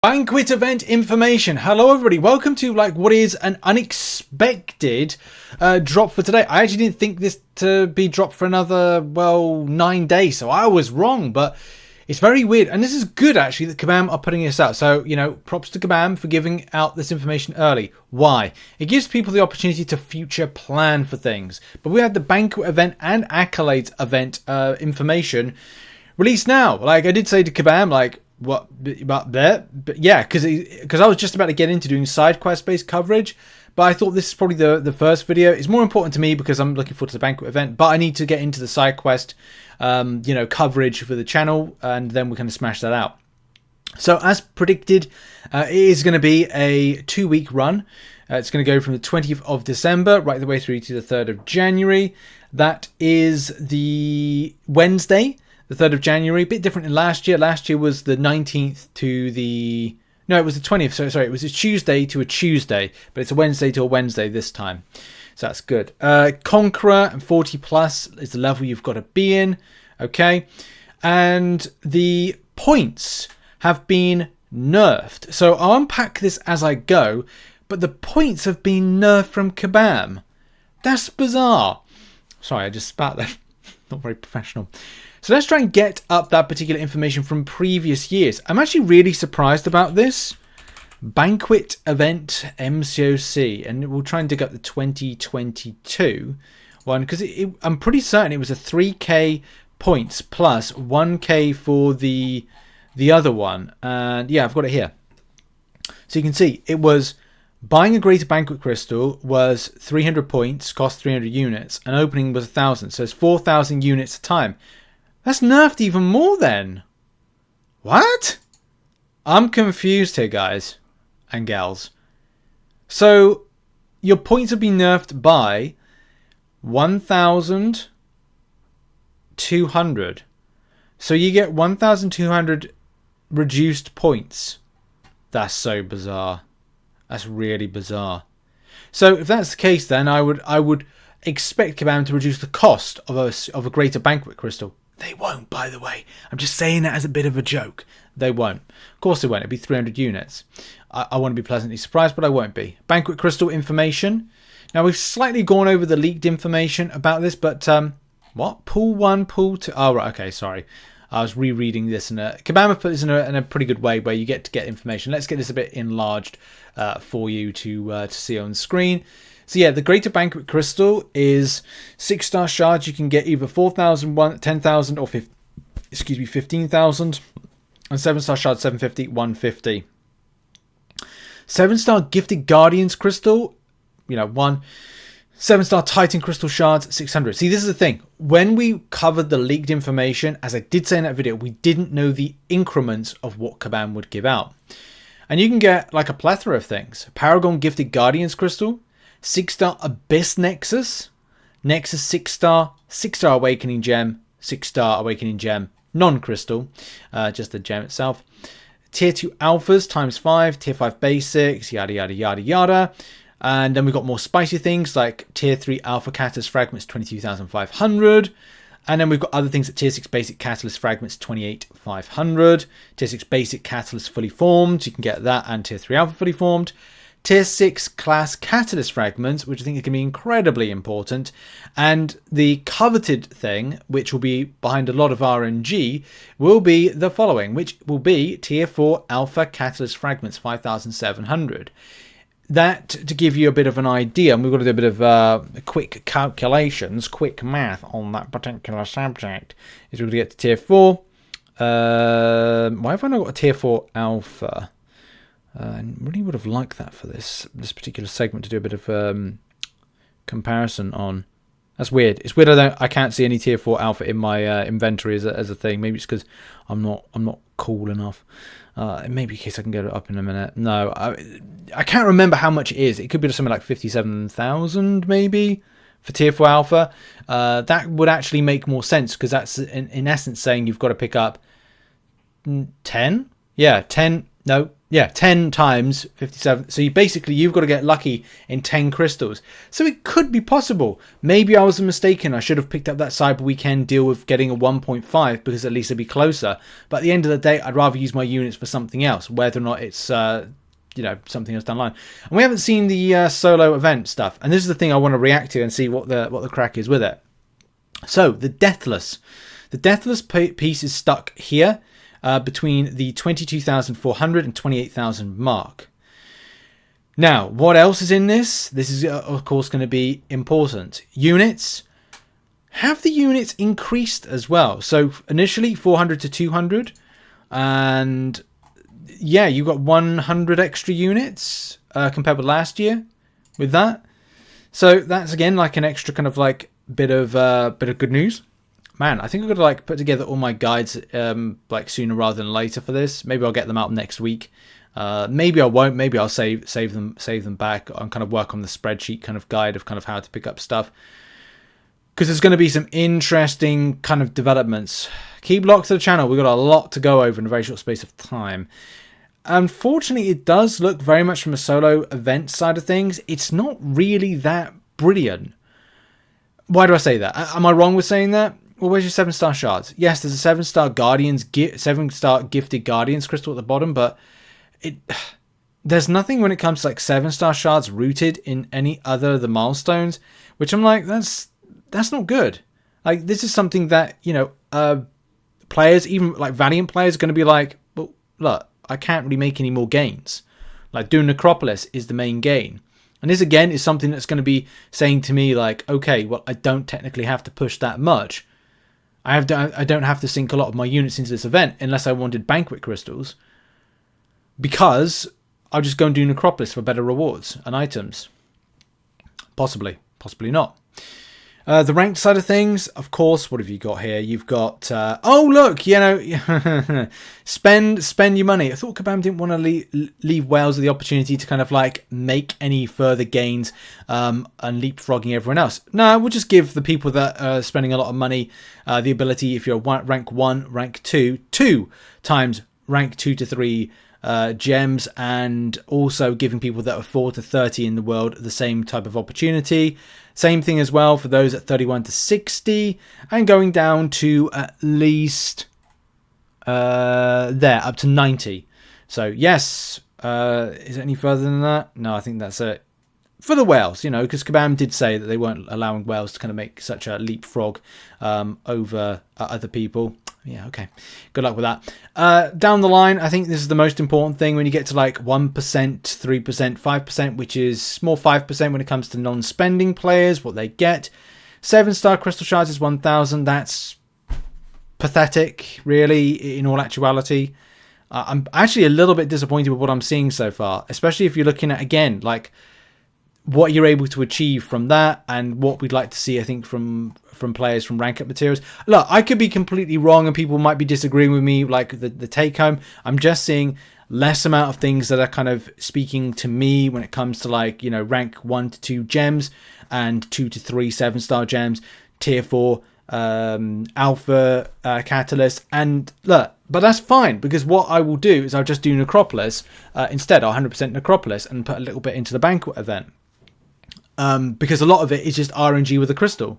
Banquet event information. Hello everybody, welcome to what is an unexpected drop for today. I actually didn't think this to be dropped for another, 9 days, so I was wrong, but it's very weird, and this is good actually that Kabam are putting this out. So, props to Kabam for giving out this information early. Why? It gives people the opportunity to future plan for things. But we had the Banquet event and Accolades event information released now. I did say to Kabam, what about that? But yeah, because I was just about to get into doing side quest based coverage, but I thought this is probably the first video. It's more important to me because I'm looking forward to the Banquet event, but I need to get into the side quest coverage for the channel, and then we're going to smash that out. So as predicted, it is going to be a 2-week run. It's going to go from the 20th of December right the way through to the 3rd of January. That is the Wednesday, the 3rd of January. A bit different than last year. Last year was the 19th to the... No, it was the 20th. So sorry, it was a Tuesday to a Tuesday, but it's a Wednesday to a Wednesday this time. So that's good. Conqueror and 40 plus is the level you've got to be in. Okay. And the points have been nerfed. So I'll unpack this as I go, but the points have been nerfed from Kabam. That's bizarre. Sorry, I just spat there. Not very professional. So let's try and get up that particular information from previous years. I'm actually really surprised about this. Banquet Event MCOC. And we'll try and dig up the 2022 one, because I'm pretty certain it was a 3k points plus 1k for the other one. And yeah, I've got it here. So you can see it was buying a greater Banquet Crystal was 300 points, cost 300 units, and opening was 1,000. So it's 4,000 units a time. That's nerfed even more then. What? I'm confused here, guys and gals. So your points have been nerfed by 1,200. So you get 1,200 reduced points. That's so bizarre. That's really bizarre. So if that's the case, then I would expect Kabam to reduce the cost of a greater Banquet Crystal. They won't, by the way. I'm just saying that as a bit of a joke. They won't. Of course they won't. It'll be 300 units. I want to be pleasantly surprised, but I won't be. Banquet Crystal information. Now, we've slightly gone over the leaked information about this, but what? Pool 1, Pool 2. Oh, right. Okay, sorry. I was rereading this. Kabam have put this in a pretty good way where you get to get information. Let's get this a bit enlarged for you to see on screen. So yeah, the Greater Banquet Crystal is 6-star shards. You can get either 4,000, 10,000, or 15,000. And 7-star shards, 750, 150. 7-star Gifted Guardians Crystal, 1. 7-star Titan Crystal Shards, 600. See, this is the thing. When we covered the leaked information, as I did say in that video, we didn't know the increments of what Kabam would give out. And you can get a plethora of things. Paragon Gifted Guardians Crystal, 6-star Abyss Nexus, 6-star, 6-star Awakening Gem, 6-star Awakening Gem, non-crystal, just the gem itself. Tier 2 Alphas times 5, Tier 5 Basics, yada, yada, yada, yada. And then we've got more spicy things like Tier 3 Alpha Catalyst Fragments, 22,500. And then we've got other things at Tier 6 Basic Catalyst Fragments, 28,500. Tier 6 Basic Catalyst Fully Formed, you can get that, and Tier 3 Alpha Fully Formed. Tier 6 Class Catalyst Fragments, which I think is going to be incredibly important. And the coveted thing, which will be behind a lot of RNG, will be the following, which will be Tier 4 Alpha Catalyst Fragments, 5,700. That, to give you a bit of an idea, and we've got to do a bit of quick calculations, quick math on that particular subject, is we're going to get to Tier 4. Why have I not got a Tier 4 Alpha? I really would have liked that for this particular segment to do a bit of comparison on. That's weird. It's weird I can't see any Tier 4 Alpha in my inventory as a thing. Maybe it's because I'm not cool enough. Maybe in case I can get it up in a minute. No, I can't remember how much it is. It could be something like 57,000 maybe for Tier 4 Alpha. That would actually make more sense because that's in essence saying you've got to pick up 10. Yeah, 10. No. Yeah, 10 times 57. So you've got to get lucky in 10 crystals. So it could be possible. Maybe I was mistaken. I should have picked up that Cyber Weekend deal with getting a 1.5 because at least it'd be closer. But at the end of the day, I'd rather use my units for something else, whether or not it's something else down the line. And we haven't seen the solo event stuff. And this is the thing I want to react to and see what the crack is with it. So the Deathless. The Deathless piece is stuck here. Between the 22,400 and 28,000 mark. Now, what else is in this? This is, of course, going to be important. Units. Have the units increased as well? So, initially, 400 to 200. And, yeah, you got 100 extra units compared with last year with that. So, that's, again, like an extra kind of, like, bit of good news. Man, I think I'm going to put together all my guides sooner rather than later for this. Maybe I'll get them out next week. Maybe I won't. Maybe I'll save them back and kind of work on the spreadsheet kind of guide of kind of how to pick up stuff. Because there's going to be some interesting kind of developments. Keep locked to the channel. We've got a lot to go over in a very short space of time. Unfortunately, it does look very much from a solo event side of things. It's not really that brilliant. Why do I say that? Am I wrong with saying that? Well, where's your 7-star shards? Yes, there's a 7-star Guardians, 7-star gifted Guardians crystal at the bottom, but there's nothing when it comes to 7-star shards rooted in any other of the milestones, which I'm like, that's not good. This is something that, players, even Valiant players, are going to be like, well, look, I can't really make any more gains. Doing Necropolis is the main gain. And this, again, is something that's going to be saying to me, okay, well, I don't technically have to push that much. I don't have to sink a lot of my units into this event unless I wanted Banquet Crystals. Because I'll just go and do Necropolis for better rewards and items. Possibly. Possibly not. The ranked side of things, of course, what have you got here? You've got, oh look, spend your money. I thought Kabam didn't want to leave Wales the opportunity to kind of make any further gains and leapfrogging everyone else. No, we'll just give the people that are spending a lot of money the ability, if you're rank 1, rank 2, 2 times rank 2 to 3 gems, and also giving people that are 4 to 30 in the world the same type of opportunity. Same thing as well for those at 31 to 60, and going down to at least up to 90. So yes, is it any further than that? No, I think that's it. For the whales, because Kabam did say that they weren't allowing whales to kind of make such a leapfrog over other people. Yeah, okay. Good luck with that. Down the line, I think this is the most important thing when you get to 1%, 3%, 5%, which is more 5% when it comes to non-spending players, what they get. 7-star Crystal Shards is 1,000. That's pathetic, really, in all actuality. I'm actually a little bit disappointed with what I'm seeing so far, especially if you're looking at, again, what you're able to achieve from that and what we'd like to see, I think, from players from rank up materials. Look, I could be completely wrong and people might be disagreeing with me, the take home. I'm just seeing less amount of things that are kind of speaking to me when it comes to rank 1 to 2 gems and 2 to 3 7-star gems, tier 4 alpha catalyst. And look, but that's fine, because what I will do is I'll just do Necropolis instead. I'll 100% Necropolis and put a little bit into the Banquet event. Because a lot of it is just RNG with a crystal,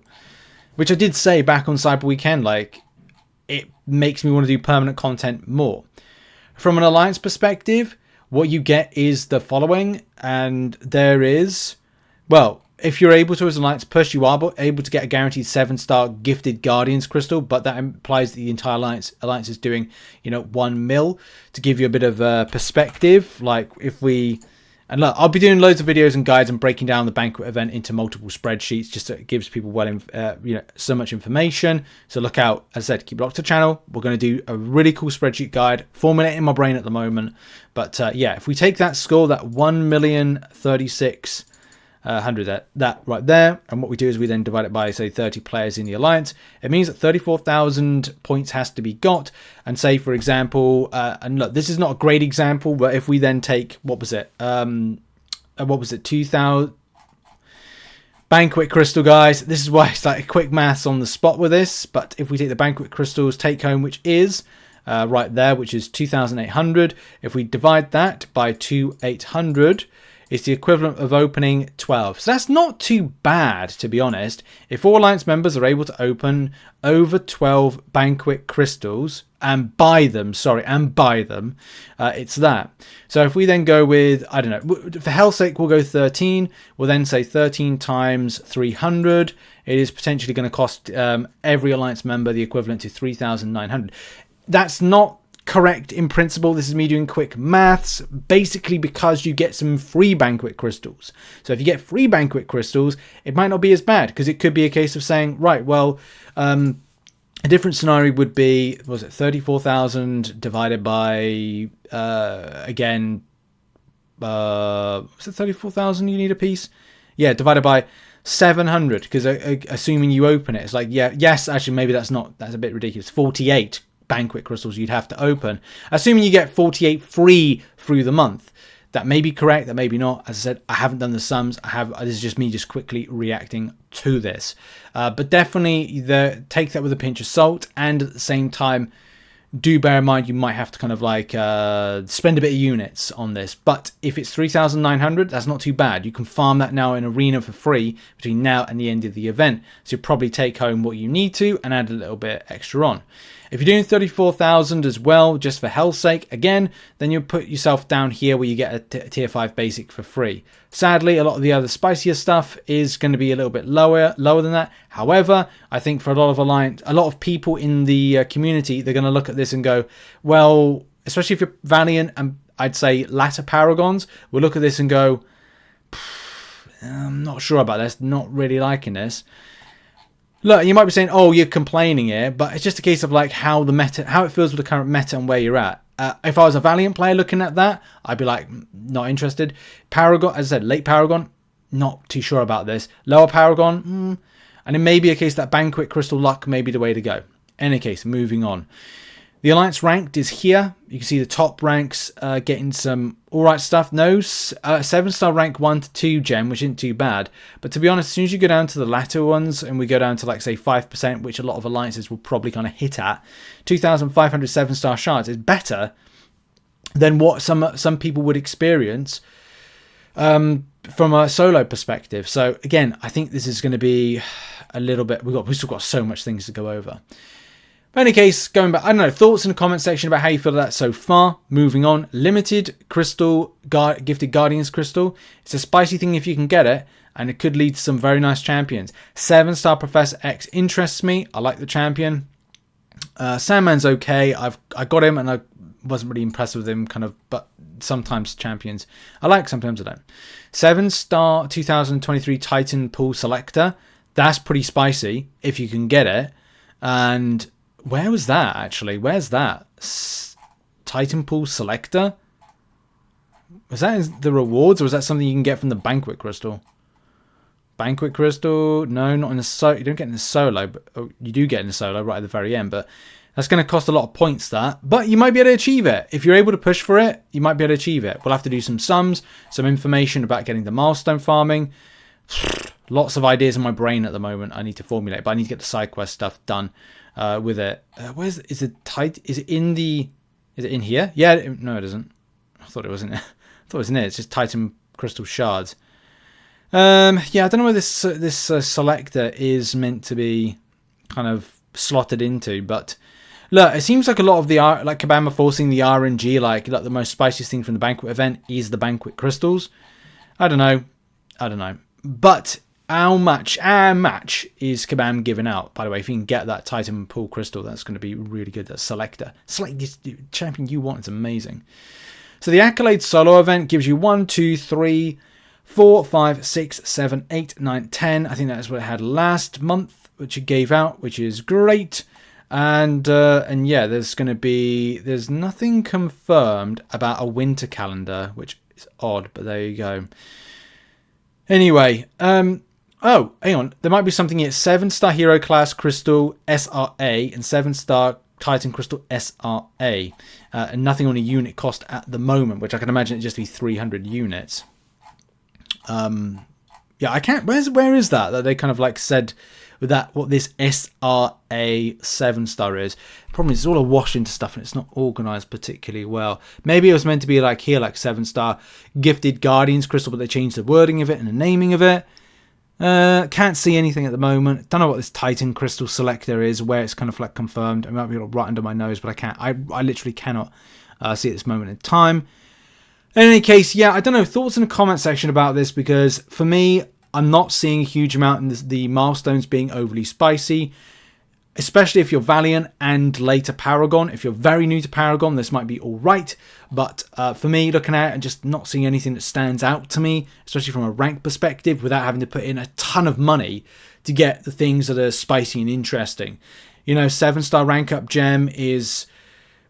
which I did say back on Cyber Weekend, it makes me want to do permanent content more. From an alliance perspective, what you get is the following, and there is, well, if you're able to as an alliance push, you are able to get a guaranteed 7-star gifted Guardians crystal, but that implies that the entire alliance is doing 1 mil. To give you a bit of perspective, if we... And look, I'll be doing loads of videos and guides and breaking down the Banquet event into multiple spreadsheets, just so it gives people so much information. So look out. As I said, keep locked to the channel. We're going to do a really cool spreadsheet guide, formulating in my brain at the moment. But yeah, if we take that score, that 1,036,100, that right there, and what we do is we then divide it by, say, 30 players in the alliance. It means that 34,000 points has to be got. And say, for example, and look, this is not a great example, but if we then take, what was it? 2,000 Banquet Crystal, guys. This is why it's quick maths on the spot with this. But if we take the Banquet Crystals take home, which is right there, which is 2,800. If we divide that by 2,800, it's the equivalent of opening 12. So that's not too bad, to be honest. If all Alliance members are able to open over 12 Banquet Crystals and buy them, it's that. So if we then go with, I don't know, for hell's sake, we'll go 13. We'll then say 13 times 300. It is potentially going to cost every Alliance member the equivalent to 3,900. That's not correct in principle. This is me doing quick maths, basically because you get some free Banquet Crystals. So if you get free Banquet Crystals, it might not be as bad, because it could be a case of saying, right, well, a different scenario would be, was it 34,000 divided by, again, was it 34,000 you need a piece? Yeah, divided by 700, because assuming you open it, it's like, yeah, yes, actually, maybe that's a bit ridiculous. 48 Banquet Crystals you'd have to open, assuming you get 48 free through the month. That may be correct, that may be not. As I said, I haven't done the sums. This is just me just quickly reacting to this. But definitely take that with a pinch of salt, and at the same time, do bear in mind you might have to kind of like spend a bit of units on this. But if it's 3,900, that's not too bad. You can farm that now in Arena for free between now and the end of the event. So you'll probably take home what you need to and add a little bit extra on. If you're doing 34,000 as well, just for hell's sake, again, then you'll put yourself down here where you get a tier 5 basic for free. Sadly, a lot of the other spicier stuff is going to be a little bit lower than that. However, I think for a lot of people in the community, they're going to look at this and go, well, especially if you're Valiant and I'd say latter Paragons, will look at this and go, I'm not sure about this, not really liking this. Look, you might be saying, oh, you're complaining here, but it's just a case of like how it feels with the current meta and where you're at. If I was a Valiant player looking at that, I'd be like, not interested. Paragon, as I said, late Paragon, not too sure about this. Lower Paragon, and it may be a case that Banquet Crystal Luck may be the way to go. Any case, moving on. The Alliance ranked is here. You can see the top ranks getting some alright stuff. No, 7-star rank 1 to 2 gem, which isn't too bad. But to be honest, as soon as you go down to the latter ones, and we go down to like say 5%, which a lot of Alliances will probably kind of hit at, 2,500 7-star shards is better than what some people would experience from a solo perspective. So again, I think this is going to be a little bit, we've still got so much things to go over. In any case, going back, I don't know, thoughts in the comment section about how you feel about that so far. Moving on, limited crystal, gifted Guardians crystal. It's a spicy thing if you can get it, and it could lead to some very nice champions. 7-star Professor X interests me. I like the champion. Sandman's okay. I got him, and I wasn't really impressed with him, kind of, but sometimes champions I like, sometimes I don't. 7-star 2023 Titan Pool Selector. That's pretty spicy if you can get it. And where was that, actually? Where's that? Titan Pool Selector? Was that in the rewards, or was that something you can get from the Banquet Crystal? Banquet Crystal? No, not in the solo. You don't get in the solo, but you do get in the solo right at the very end, but that's going to cost a lot of points, that. But you might be able to achieve it. If you're able to push for it, you might be able to achieve it. We'll have to do some sums, some information about getting the milestone farming. Lots of ideas in my brain at the moment I need to formulate, but I need to get the side quest stuff done with it. Is it in here? Yeah, no, it isn't. I thought it wasn't. I thought it was in it. It's just Titan Crystal Shards. Yeah, I don't know where this selector is meant to be kind of slotted into, but look, it seems like a lot of the like Kabam are forcing the RNG, like the most spiciest thing from the Banquet event is the Banquet Crystals. I don't know, but how much is Kabam giving out? By the way, if you can get that Titan Pool Crystal, that's going to be really good. That selector, select this champion you want. It's amazing. So the Accolades solo event gives you 1, 2, 3, 4, 5, 6, 7, 8, 9, 10. I think that's what it had last month, which it gave out, which is great. And yeah, there's nothing confirmed about a winter calendar, which is odd, but there you go. Anyway, oh, hang on. There might be something here. 7-star Hero Class Crystal SRA and 7-star Titan Crystal SRA. And nothing on a unit cost at the moment, which I can imagine it just be 300 units. Yeah, I can't. Where is that they kind of like said with that what this SRA 7-star is? The problem is it's all awash into stuff and it's not organized particularly well. Maybe it was meant to be like here, like 7-star gifted Guardians crystal, but they changed the wording of it and the naming of it. Can't see anything at the moment. Don't know what this Titan crystal selector is, where it's kind of like confirmed. It might be right under my nose, but I can't. I literally cannot see at this moment in time. In any case, yeah, I don't know, thoughts in the comment section about this, because for me, I'm not seeing a huge amount in the milestones being overly spicy, especially if you're Valiant and later Paragon. If you're very new to Paragon, this might be all right, but for me, looking at it and just not seeing anything that stands out to me, especially from a rank perspective, without having to put in a ton of money to get the things that are spicy and interesting. You know, 7-star rank up gem is...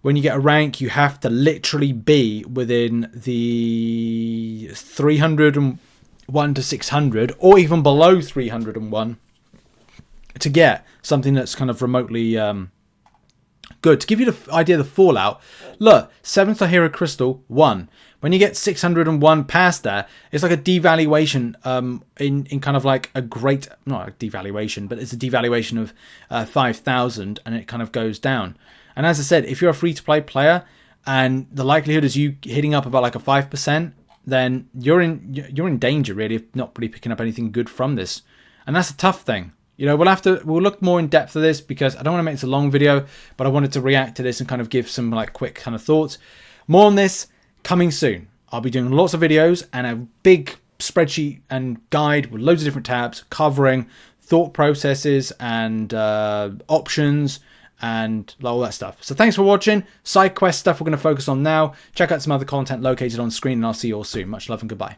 When you get a rank, you have to literally be within the 301 to 600, or even below 301, to get something that's kind of remotely good. To give you the idea of the fallout, look, 7-star Hero Crystal 1. When you get 601 past there, it's like a devaluation in kind of like a great, not a devaluation, but it's a devaluation of 5,000, and it kind of goes down. And as I said, if you're a free-to-play player and the likelihood is you hitting up about like a 5%, then you're in danger really of not really picking up anything good from this. And that's a tough thing. You know, we'll look more in depth at this, because I don't want to make this a long video, but I wanted to react to this and kind of give some like quick kind of thoughts. More on this coming soon. I'll be doing lots of videos and a big spreadsheet and guide with loads of different tabs covering thought processes and options and all that stuff. So thanks for watching. Side quest stuff we're going to focus on now. Check out some other content located on screen, and I'll see you all soon. Much love and goodbye.